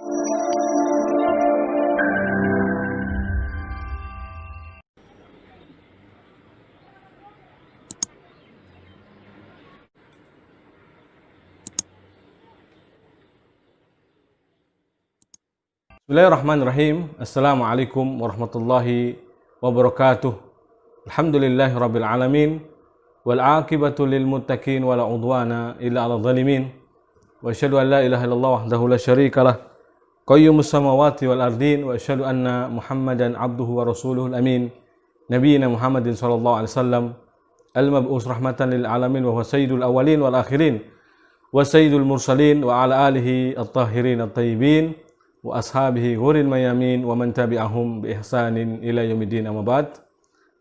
Bismillahirrahmanirrahim. Assalamualaikum warahmatullahi wabarakatuh. Alhamdulillahi rabbil alamin. Wal aqibatu lil muttaqin wala udwana illa 'alal zalimin. Wa asyhadu an la ilaha illallah wahdahu la syarikalah. Qayyumus samawati wal ardin wa asyhadu anna Muhammadan abduhu wa rasuluhul amin. Nabiyina Muhammadin sallallahu alaihi wasallam al-mab'us rahmatan lil alamin wa huwa sayyidul awwalin wal akhirin wa sayyidul mursalin wa ala alihi at-tahirin at-tayyibin wa ashabihi ghuril mayamin wa man tabi'ahum bi ihsanin ila yaumiddin amma ba'd.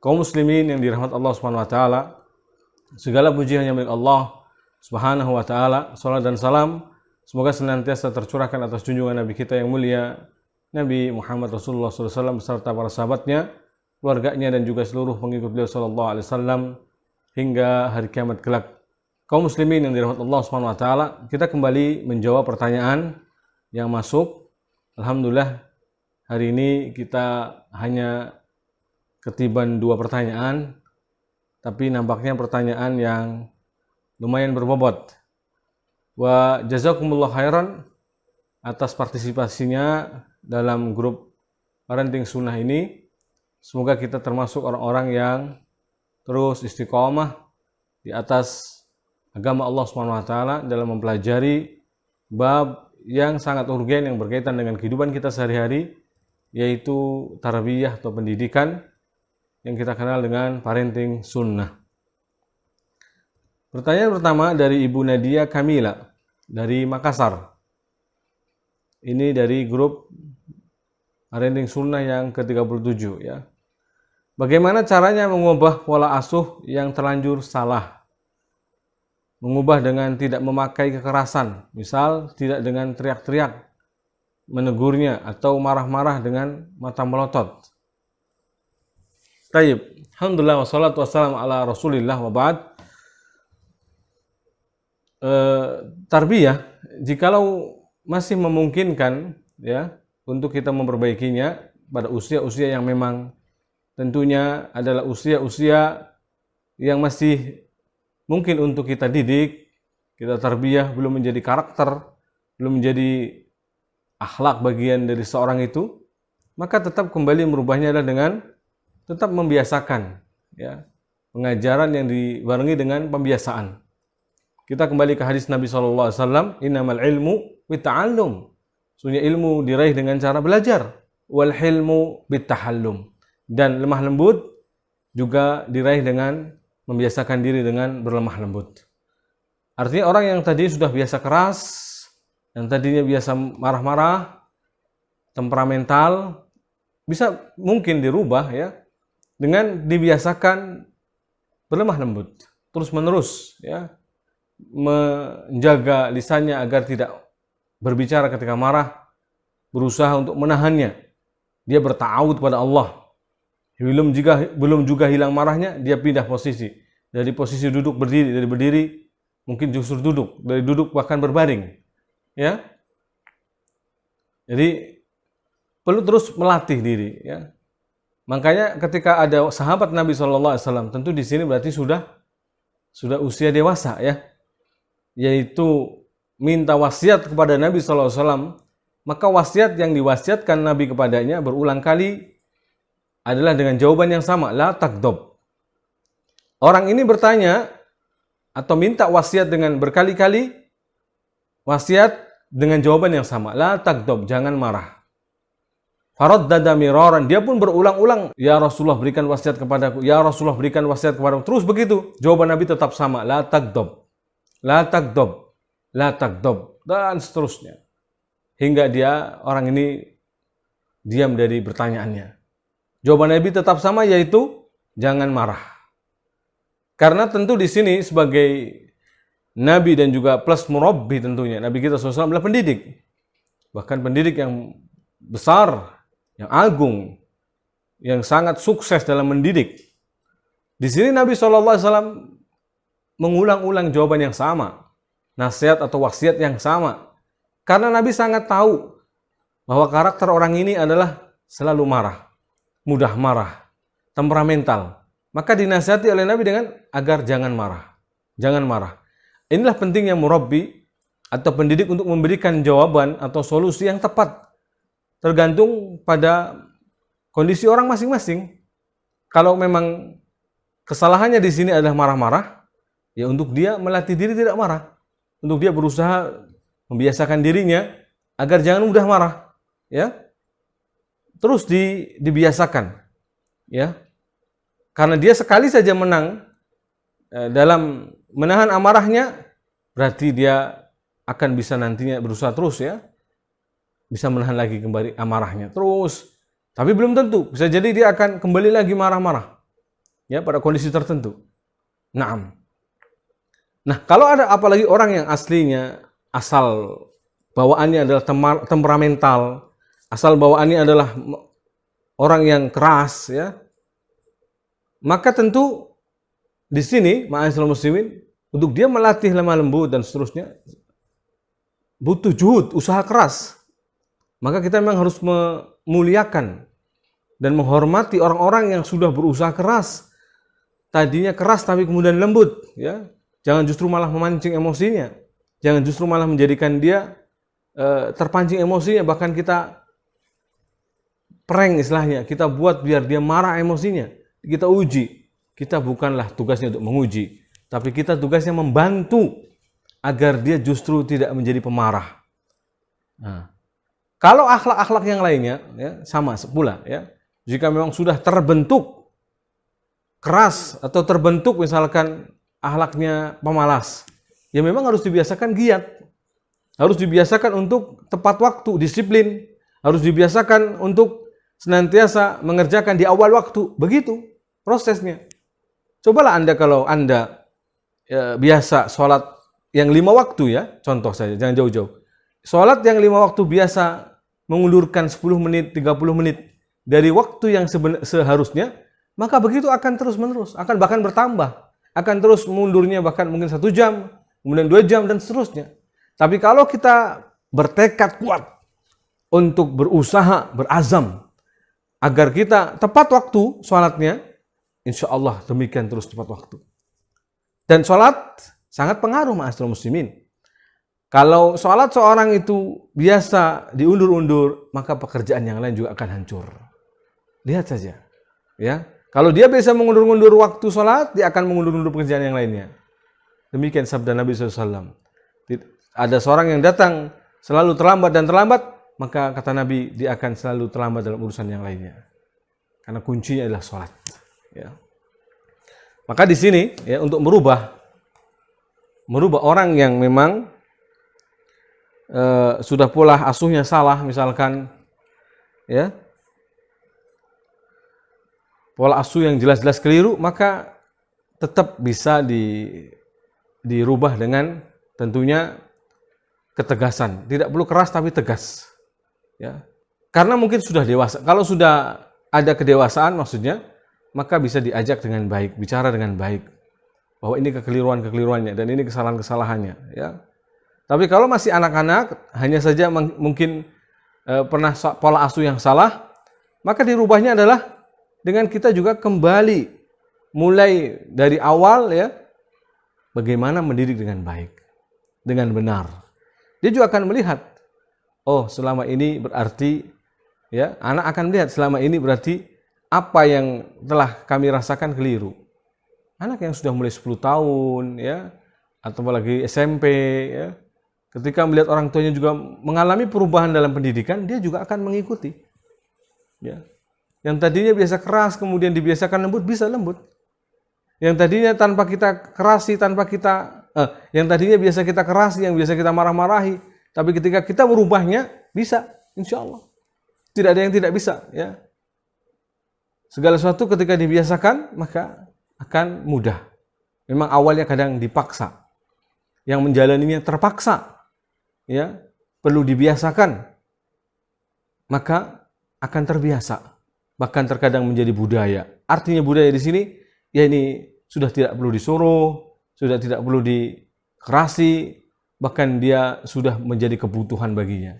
Kaum muslimin yang dirahmati Allah Subhanahu wa taala, segala puji hanya milik Allah Subhanahu wa taala. Salat dan salam semoga senantiasa tercurahkan atas junjungan Nabi kita yang mulia Nabi Muhammad Rasulullah SAW beserta para sahabatnya, keluarganya dan juga seluruh pengikut beliau sallallahu alaihi wasallam hingga hari kiamat kelak. Kaum muslimin yang dirahmati Allah Subhanahu wa taala, kita kembali menjawab pertanyaan yang masuk. Alhamdulillah, hari ini kita hanya ketiban 2 pertanyaan, tapi nampaknya pertanyaan yang lumayan berbobot. Wa jazakumullah khairan atas partisipasinya dalam grup Parenting Sunnah ini. Semoga kita termasuk orang-orang yang terus istiqomah di atas agama Allah SWT dalam mempelajari bab yang sangat urgen yang berkaitan dengan kehidupan kita sehari-hari, yaitu tarbiyah atau pendidikan yang kita kenal dengan parenting sunnah. Pertanyaan pertama dari Ibu Nadia Kamila dari Makassar. Ini dari grup parenting sunnah yang ke-37 ya. Bagaimana caranya mengubah pola asuh yang terlanjur salah? Mengubah dengan tidak memakai kekerasan, misal tidak dengan teriak-teriak menegurnya atau marah-marah dengan mata melotot. Tayyib. Alhamdulillah wassalatu wassalamu ala Rasulillah wa ba'd. Tarbiyah, jikalau masih memungkinkan ya untuk kita memperbaikinya pada usia-usia yang memang tentunya adalah usia-usia yang masih mungkin untuk kita didik, kita tarbiyah, belum menjadi karakter, belum menjadi akhlak bagian dari seorang itu, maka tetap kembali merubahnya adalah dengan tetap membiasakan ya, pengajaran yang dibarengi dengan pembiasaan. Kita kembali ke hadis Nabi SAW, innamal ilmu bitta'allum. Sesungguhnya ilmu diraih dengan cara belajar, wal hilmu bittahallum. Dan lemah lembut juga diraih dengan membiasakan diri dengan berlemah lembut. Artinya orang yang tadi sudah biasa keras, yang tadinya biasa marah-marah, temperamental, bisa mungkin dirubah ya dengan dibiasakan berlemah lembut, terus menerus ya, menjaga lisannya agar tidak berbicara ketika marah, berusaha untuk menahannya. Dia berta'awud kepada Allah. Belum juga hilang marahnya, dia pindah posisi. Dari posisi duduk berdiri, dari berdiri mungkin justru duduk, dari duduk bahkan berbaring. Ya. Jadi perlu terus melatih diri ya. Makanya ketika ada sahabat Nabi SAW, tentu di sini berarti sudah usia dewasa ya. Yaitu minta wasiat kepada Nabi SAW, maka wasiat yang diwasiatkan Nabi kepadanya berulang kali adalah dengan jawaban yang sama, la takdob. Orang ini bertanya atau minta wasiat dengan berkali-kali, wasiat dengan jawaban yang sama, la takdob, jangan marah. Faraddada miraran, dia pun berulang-ulang, ya Rasulullah berikan wasiat kepadaku, ya Rasulullah berikan wasiat kepadaku. Terus begitu, jawaban Nabi tetap sama, la takdob, la takdob, la takdob, dan seterusnya. Hingga orang ini diam dari pertanyaannya. Jawaban Nabi tetap sama, yaitu jangan marah. Karena tentu di sini sebagai Nabi dan juga plus murabbi tentunya, Nabi kita SAW adalah pendidik. Bahkan pendidik yang besar, yang agung, yang sangat sukses dalam mendidik. Di sini Nabi SAW mengulang-ulang jawaban yang sama, nasihat atau wasiat yang sama. Karena Nabi sangat tahu bahwa karakter orang ini adalah selalu marah, mudah marah, temperamental. Maka dinasihati oleh Nabi dengan agar jangan marah. Jangan marah. Inilah pentingnya murabbi atau pendidik untuk memberikan jawaban atau solusi yang tepat. Tergantung pada kondisi orang masing-masing. Kalau memang kesalahannya di sini adalah marah-marah, ya untuk dia melatih diri tidak marah. Untuk dia berusaha membiasakan dirinya agar jangan mudah marah, ya. Terus dibiasakan, ya. Karena dia sekali saja menang dalam menahan amarahnya, berarti dia akan bisa nantinya berusaha terus, ya. Bisa menahan lagi kembali amarahnya terus. Tapi belum tentu, bisa jadi dia akan kembali lagi marah-marah, ya, pada kondisi tertentu. Nah, kalau ada apalagi orang yang aslinya asal bawaannya adalah temperamental, asal bawaannya adalah orang yang keras, ya, maka tentu di sini ma'asyiral muslimin, untuk dia melatih lemah lembut dan seterusnya butuh juhud, usaha keras. Maka kita memang harus memuliakan dan menghormati orang-orang yang sudah berusaha keras. Tadinya keras tapi kemudian lembut, ya. Jangan justru malah memancing emosinya. Jangan justru malah menjadikan dia terpancing emosinya, bahkan kita prank istilahnya, kita buat biar dia marah emosinya. Kita uji. Kita bukanlah tugasnya untuk menguji, tapi kita tugasnya membantu agar dia justru tidak menjadi pemarah. Nah, kalau akhlak-akhlak yang lainnya, ya, sama pula, ya. Jika memang sudah terbentuk keras atau terbentuk misalkan akhlaknya pemalas, ya memang harus dibiasakan giat. Harus dibiasakan untuk tepat waktu, disiplin. Harus dibiasakan untuk senantiasa mengerjakan di awal waktu. Begitu prosesnya. Cobalah Anda kalau Anda biasa sholat yang 5 waktu, ya, contoh saja, jangan jauh-jauh. Sholat yang 5 waktu biasa mengundurkan 10 menit, 30 menit dari waktu yang seharusnya, maka begitu akan terus-menerus, akan bahkan bertambah. Akan terus mundurnya bahkan mungkin 1 jam, kemudian 2 jam, dan seterusnya. Tapi kalau kita bertekad kuat untuk berusaha, berazam, agar kita tepat waktu sholatnya, insya Allah demikian terus tepat waktu. Dan sholat sangat pengaruh ma'asyiral muslimin. Kalau sholat seorang itu biasa diundur-undur, maka pekerjaan yang lain juga akan hancur. Lihat saja, ya. Kalau dia bisa mengundur-undur waktu sholat, dia akan mengundur-undur pekerjaan yang lainnya. Demikian sabda Nabi SAW. Ada seorang yang datang selalu terlambat dan terlambat, maka kata Nabi, dia akan selalu terlambat dalam urusan yang lainnya. Karena kuncinya adalah sholat. Ya. Maka di sini, ya, untuk merubah orang yang memang sudah pola asuhnya salah, misalkan, ya, pola asuh yang jelas-jelas keliru, maka tetap bisa dirubah dengan tentunya ketegasan. Tidak perlu keras tapi tegas, ya. Karena mungkin sudah dewasa. Kalau sudah ada kedewasaan maksudnya, maka bisa diajak dengan baik, bicara dengan baik bahwa ini kekeliruannya dan ini kesalahan-kesalahannya, ya. Tapi kalau masih anak-anak, hanya saja mungkin pernah pola asuh yang salah, maka dirubahnya adalah dengan kita juga kembali mulai dari awal, ya, bagaimana mendidik dengan baik, dengan benar. Dia juga akan melihat, oh, selama ini berarti, ya, anak akan melihat selama ini berarti apa yang telah kami rasakan keliru. Anak yang sudah mulai 10 tahun, ya, atau lagi SMP, ya, ketika melihat orang tuanya juga mengalami perubahan dalam pendidikan, dia juga akan mengikuti, ya. Yang tadinya biasa keras, kemudian dibiasakan lembut, bisa lembut. Yang tadinya tanpa kita kerasi, yang tadinya biasa kita kerasi, yang biasa kita marah-marahi, tapi ketika kita merubahnya, bisa, insya Allah. Tidak ada yang tidak bisa, ya. Segala sesuatu ketika dibiasakan, maka akan mudah. Memang awalnya kadang dipaksa. Yang menjalaninya terpaksa, ya, perlu dibiasakan. Maka akan terbiasa. Bahkan terkadang menjadi budaya. Artinya budaya di sini, ya, ini sudah tidak perlu disuruh, sudah tidak perlu dikerasi, bahkan dia sudah menjadi kebutuhan baginya.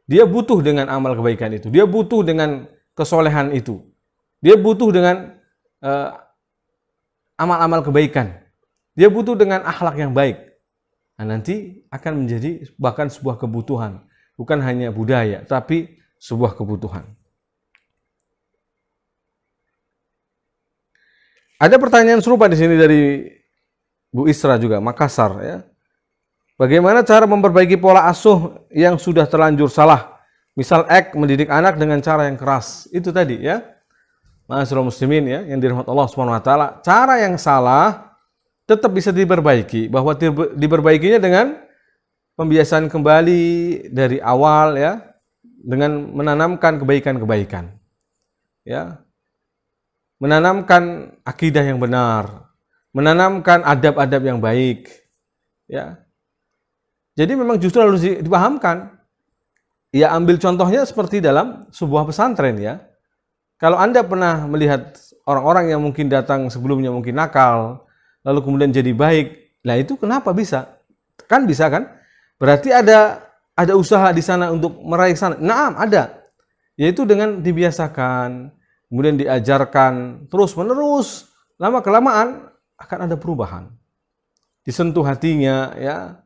Dia butuh dengan amal kebaikan itu. Dia butuh dengan kesolehan itu. Dia butuh dengan amal-amal kebaikan. Dia butuh dengan akhlak yang baik. Nah, nanti akan menjadi bahkan sebuah kebutuhan. Bukan hanya budaya, tapi sebuah kebutuhan. Ada pertanyaan serupa di sini dari Bu Isra juga, Makassar ya. Bagaimana cara memperbaiki pola asuh yang sudah terlanjur salah? Misal mendidik anak dengan cara yang keras. Itu tadi ya. Ma'asyiral muslimin ya, yang dirahmati Allah Subhanahu wa taala. Cara yang salah tetap bisa diperbaiki, bahwa diperbaikinya dengan pembiasaan kembali dari awal ya, dengan menanamkan kebaikan-kebaikan. Ya. Menanamkan akidah yang benar, menanamkan adab-adab yang baik, ya. Jadi memang justru harus dipahamkan. Ya, ambil contohnya seperti dalam sebuah pesantren ya. Kalau Anda pernah melihat orang-orang yang mungkin datang sebelumnya mungkin nakal, lalu kemudian jadi baik, lah itu kenapa bisa? Kan bisa kan? Berarti ada usaha di sana untuk meraih sana. Naam, ada. Yaitu dengan dibiasakan, kemudian diajarkan terus-menerus, lama-kelamaan akan ada perubahan. Disentuh hatinya ya.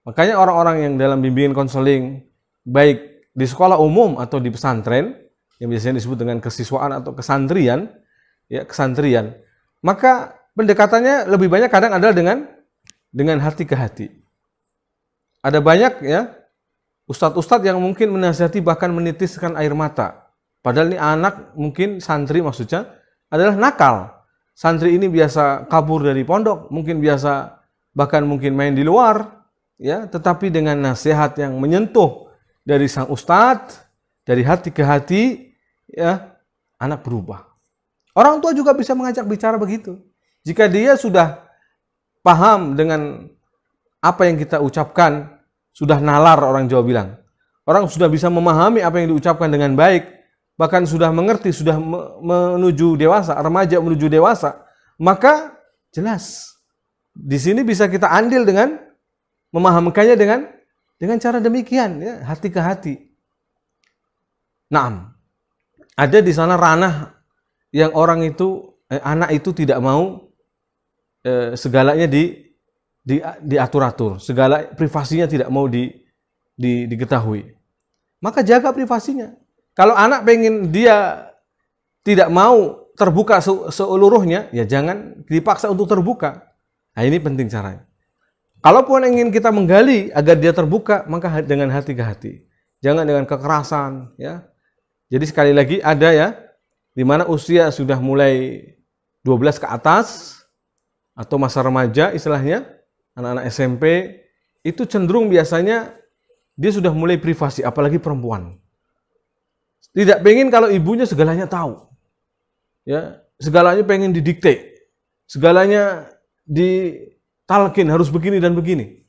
Makanya orang-orang yang dalam bimbingan konseling, baik di sekolah umum atau di pesantren, yang biasanya disebut dengan kesiswaan atau kesantrian, ya kesantrian, maka pendekatannya lebih banyak kadang adalah dengan hati ke hati. Ada banyak ya ustadz-ustadz yang mungkin menasihati bahkan menitiskan air mata. Padahal ini anak mungkin santri maksudnya adalah nakal. Santri ini biasa kabur dari pondok, mungkin biasa bahkan mungkin main di luar, ya. Tetapi dengan nasihat yang menyentuh dari sang ustadz, dari hati ke hati, ya, anak berubah. Orang tua juga bisa mengajak bicara begitu. Jika dia sudah paham dengan apa yang kita ucapkan, sudah nalar orang Jawa bilang. Orang sudah bisa memahami apa yang diucapkan dengan baik, bahkan sudah mengerti, sudah menuju dewasa, remaja menuju dewasa, maka jelas di sini bisa kita andil dengan memahamkannya dengan cara demikian, ya, hati ke hati. Naam, ada di sana ranah yang orang itu, anak itu tidak mau segalanya diatur-atur, segala privasinya tidak mau diketahui. Maka jaga privasinya. Kalau anak pengen dia tidak mau terbuka seluruhnya, ya jangan dipaksa untuk terbuka. Nah, ini penting caranya. Kalaupun ingin kita menggali agar dia terbuka, maka dengan hati ke hati. Jangan dengan kekerasan, ya. Jadi sekali lagi ada ya, di mana usia sudah mulai 12 ke atas, atau masa remaja istilahnya, anak-anak SMP, itu cenderung biasanya dia sudah mulai privasi, apalagi perempuan. Tidak pengen kalau ibunya segalanya tahu. Ya, segalanya pengen didikte. Segalanya ditalkin harus begini dan begini.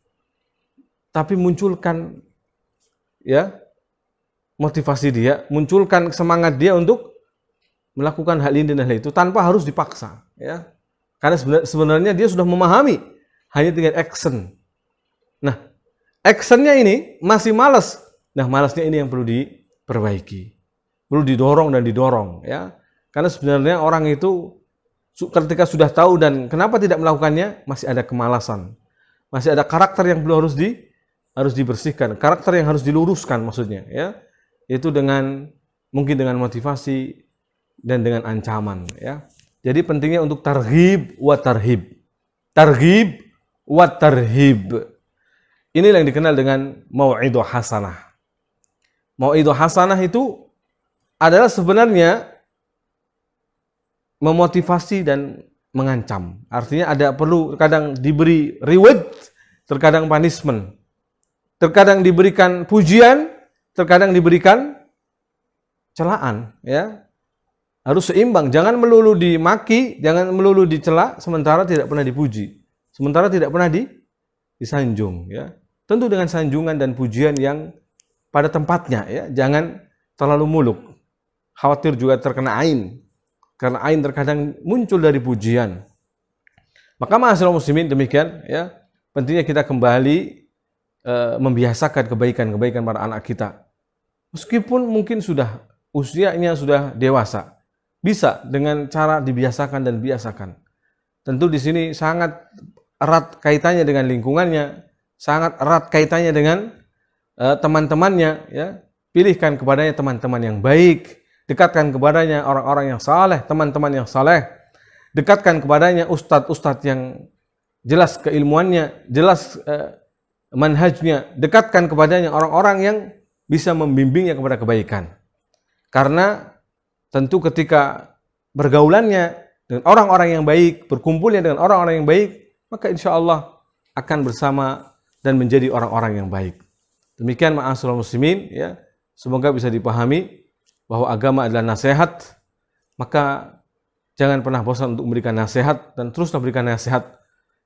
Tapi munculkan ya motivasi dia, munculkan semangat dia untuk melakukan hal ini dan hal itu tanpa harus dipaksa, ya. Karena sebenarnya dia sudah memahami hanya dengan action. Nah, actionnya ini masih malas. Nah, malasnya ini yang perlu diperbaiki. Perlu didorong dan didorong, ya. Karena sebenarnya orang itu ketika sudah tahu dan kenapa tidak melakukannya, masih ada kemalasan. Masih ada karakter yang perlu harus dibersihkan, karakter yang harus diluruskan maksudnya, ya. Itu mungkin dengan motivasi dan dengan ancaman, ya. Jadi pentingnya untuk targhib wa tarhib. Targhib wa tarhib. Inilah yang dikenal dengan mau'idhah hasanah. Mau'idhah hasanah itu adalah sebenarnya memotivasi dan mengancam. Artinya ada perlu kadang diberi reward, terkadang punishment. Terkadang diberikan pujian, terkadang diberikan celaan, ya. Harus seimbang, jangan melulu dimaki, jangan melulu dicela sementara tidak pernah dipuji. Sementara tidak pernah disanjung, ya. Tentu dengan sanjungan dan pujian yang pada tempatnya, ya. Jangan terlalu muluk. Khawatir juga terkena ain. Karena ain terkadang muncul dari pujian. Maka ma'asyiral muslimin demikian, ya. Pentingnya kita kembali membiasakan kebaikan-kebaikan pada anak kita. meskipun mungkin sudah usianya sudah dewasa, bisa dengan cara dibiasakan dan biasakan. Tentu di sini sangat erat kaitannya dengan lingkungannya, sangat erat kaitannya dengan teman-temannya, ya. Pilihkan kepadanya teman-teman yang baik, dekatkan kepadanya orang-orang yang saleh, teman-teman yang saleh, dekatkan kepadanya ustadz-ustadz yang jelas keilmuannya, jelas manhajnya, dekatkan kepadanya orang-orang yang bisa membimbingnya kepada kebaikan. Karena tentu ketika bergaulannya dengan orang-orang yang baik, berkumpulnya dengan orang-orang yang baik, maka insya Allah akan bersama dan menjadi orang-orang yang baik. Demikian ma'asyiral muslimin, ya. Semoga bisa dipahami bahwa agama adalah nasihat, maka jangan pernah bosan untuk memberikan nasihat dan teruslah berikan nasihat,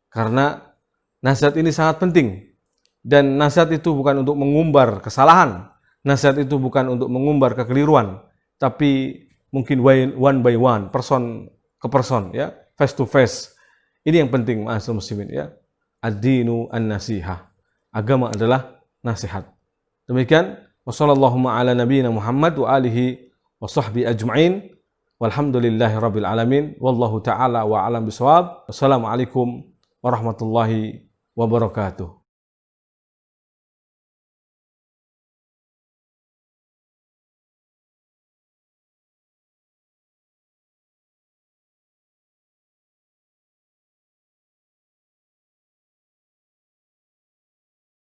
karena nasihat ini sangat penting. Dan nasihat itu bukan untuk mengumbar kesalahan, nasihat itu bukan untuk mengumbar kekeliruan, tapi mungkin one by one, person ke person, ya, face to face. Ini yang penting, ma'asyiral muslimin, ya. Ad-dinu an-nasihah. Agama adalah nasihat. Demikian, wassallallahu ala nabiyyina Muhammad wa alihi wa sahbihi ajma'in. Walhamdulillahi rabbil alamin. Wallahu ta'ala wa alam bisawab. Wassalamualaikum warahmatullahi wabarakatuh.